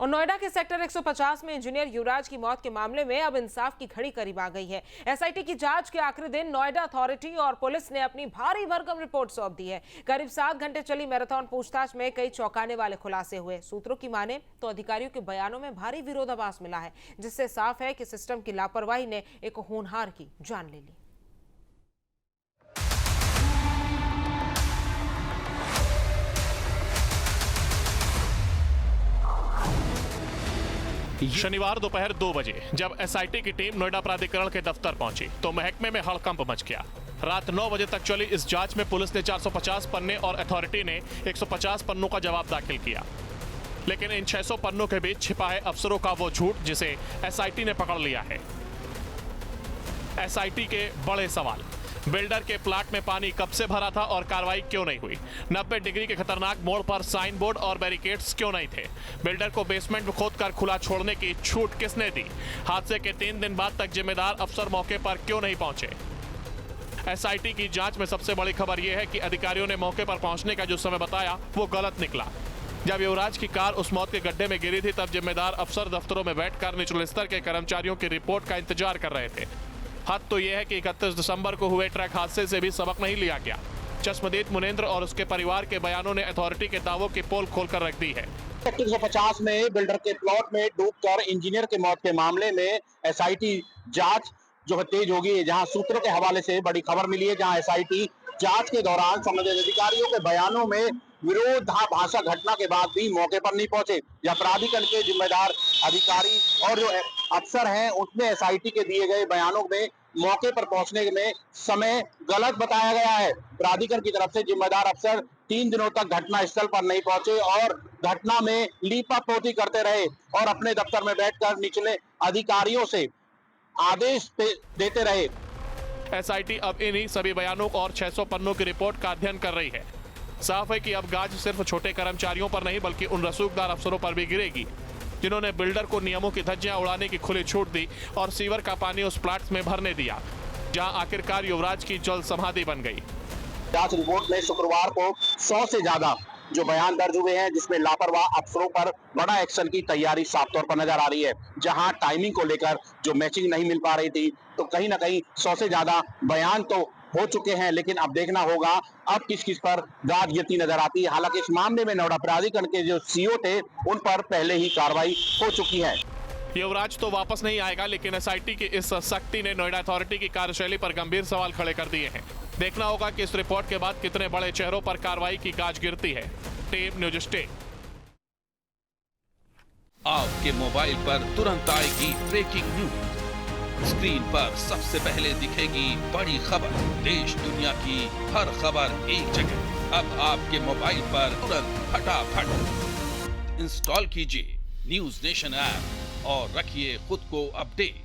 और नोएडा के सेक्टर 150 में इंजीनियर युवराज की मौत के मामले में अब इंसाफ की घड़ी करीब आ गई है। एसआईटी की जांच के आखिरी दिन नोएडा अथॉरिटी और पुलिस ने अपनी भारी भरकम रिपोर्ट सौंप दी है। करीब 7 घंटे चली मैराथन पूछताछ में कई चौंकाने वाले खुलासे हुए। सूत्रों की माने तो अधिकारियों के बयानों में भारी विरोधाभास मिला है, जिससे साफ है कि सिस्टम की लापरवाही ने एक होनहार की जान ले ली। शनिवार दोपहर 2 बजे जब एसआईटी की टीम नोएडा प्राधिकरण के दफ्तर पहुंची तो महकमे में हड़कंप मच गया। रात 9 बजे तक चली इस जांच में पुलिस ने 450 पन्ने और अथॉरिटी ने 150 पन्नों का जवाब दाखिल किया, लेकिन इन 600 पन्नों के बीच छिपा है अफसरों का वो झूठ जिसे एसआईटी ने पकड़ लिया है। एसआईटी के बड़े सवाल: बिल्डर के प्लाट में पानी कब से भरा था और कार्रवाई क्यों नहीं हुई? 90 डिग्री के खतरनाक मोड़ पर साइन बोर्ड और बैरिकेड्स क्यों नहीं थे? बिल्डर को बेसमेंट में खोदकर खुला छोड़ने की छूट किसने दी? हादसे के 3 दिन बाद तक जिम्मेदार अफसर मौके पर क्यों नहीं पहुंचे? एसआईटी की जांच में सबसे बड़ी खबर यह है कि अधिकारियों ने मौके पर पहुंचने का जो समय बताया वो गलत निकला। जब युवराज की कार उस मौत के गड्ढे में गिरी थी तब जिम्मेदार अफसर दफ्तरों में बैठकर निचले स्तर के कर्मचारियों की रिपोर्ट का इंतजार कर रहे थे। हद तो यह है कि 31 दिसंबर को हुए ट्रक हादसे से भी सबक नहीं लिया गया। चश्मदीद मुनेंद्र और उसके परिवार के बयानों ने अथॉरिटी के दावों की पोल खोलकर रख दी है। 150 में बिल्डर के प्लॉट में डूबकर इंजीनियर की मौत के मामले में एसआईटी जांच जो है तेज होगी। जहां सूत्रों के हवाले से बड़ी खबर मिली है, जहां एसआईटी जांच के दौरान संबंधित अधिकारियों के बयानों में विरोधाभास घटना के बाद भी मौके पर नहीं पहुंचे। या प्राधिकरण के जिम्मेदार अधिकारी और जो अफसर हैं उसने एसआईटी के दिए गए बयानों में मौके पर पहुंचने में समय गलत बताया गया है। प्राधिकरण की तरफ से जिम्मेदार अफसर 3 दिनों तक घटना स्थल पर नहीं पहुंचे और घटना में लीपापोती करते रहे और अपने दफ्तर में बैठकर निचले अधिकारियों से आदेश देते रहे। एसआईटी अब इन्हीं सभी बयानों और 600 पन्नों की रिपोर्ट का अध्ययन कर रही है। साफ है कि अब गाज सिर्फ छोटे कर्मचारियों पर नहीं बल्कि उन रसूखदार अफसरों पर भी गिरेगी जिन्होंने बिल्डर को नियमों की धज्जियां उड़ाने की खुली छूट दी और सीवर का पानी उस प्लाट में भरने दिया जहां आखिरकार युवराज की जल समाधि बन गई। जांच रिपोर्ट में शुक्रवार को 100 से ज्यादा जो बयान दर्ज हुए हैं, जिसमें लापरवाह अफसरों पर बड़ा एक्शन की तैयारी साफ तौर पर नजर आ रही है। जहां टाइमिंग को लेकर जो मैचिंग नहीं मिल पा रही थी, तो कहीं ना कहीं 100 से ज्यादा बयान तो हो चुके हैं, लेकिन अब देखना होगा अब किस किस पर गाज गिरती नजर आती है। हालांकि इस मामले में नोएडा प्राधिकरण के जो सीओ थे उन पर पहले ही कार्रवाई हो चुकी है। युवराज तो वापस नहीं आएगा, लेकिन एसआईटी की इस सख्ती ने नोएडा अथॉरिटी की कार्यशैली पर गंभीर सवाल खड़े कर दिए हैं। देखना होगा कि इस रिपोर्ट के बाद कितने बड़े चेहरों पर कार्रवाई की गाज गिरती है। Team news stay. आपके मोबाइल पर तुरंत आएगी ब्रेकिंग न्यूज। स्क्रीन पर सबसे पहले दिखेगी बड़ी खबर। देश दुनिया की हर खबर एक जगह। अब आपके मोबाइल पर तुरंत फटाफट इंस्टॉल कीजिए न्यूज नेशन ऐप और रखिए खुद को अपडेट।